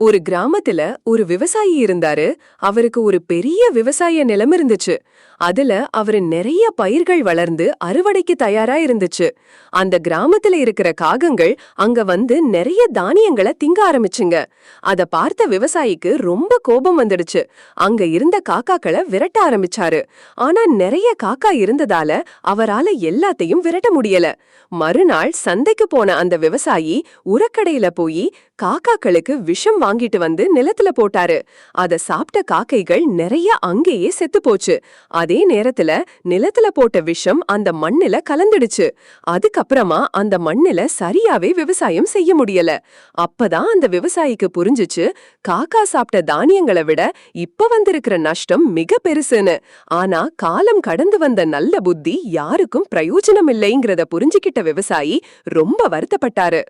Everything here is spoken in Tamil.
ஒரு கிராமத்துல ஒரு விவசாயி இருந்தாரு. அவருக்கு ஒரு பெரிய விவசாய நிலம் இருந்துச்சு. அதுல அவரு நிறைய பயிர்கள் வளர்ந்து அறுவடைக்கு தயாரா இருந்துச்சு. அந்த கிராமத்துல இருக்கிற காகங்கள் அங்க வந்து நிறைய தானியங்களை திங்க ஆரம்பிச்சுங்க. அத பார்த்த விவசாயிக்கு ரொம்ப கோபம் வந்துடுச்சு. அங்க இருந்த காக்காக்களை விரட்ட ஆரம்பிச்சாரு. ஆனா நிறைய காக்கா இருந்ததால அவரால எல்லாத்தையும் விரட்ட முடியல. மறுநாள் சந்தைக்கு போன அந்த விவசாயி உரக்கடையில போய் காக்காக்களுக்கு விஷம் வாங்கிட்டு வந்து நிலத்துல போட்டாரு. அத சாப்பிட்ட காக்கைகள் நிறைய அங்கேயே செத்து போச்சு. அதே நேரத்துல நிலத்துல போட்ட விஷம் அந்த மண்ணுல கலந்துடுச்சு. அதுக்கப்புறமா அந்த மண்ணுல சரியாவே விவசாயம் செய்ய முடியல. அப்பதான் அந்த விவசாயிக்கு புரிஞ்சுச்சு, காக்கா சாப்பிட்ட தானியங்களை விட இப்ப வந்திருக்கிற நஷ்டம் மிக பெருசுன்னு. ஆனா காலம் கடந்து வந்த நல்ல புத்தி யாருக்கும் பிரயோஜனம் இல்லைங்கிறத புரிஞ்சுக்கிட்ட விவசாயி ரொம்ப வருத்தப்பட்டாரு.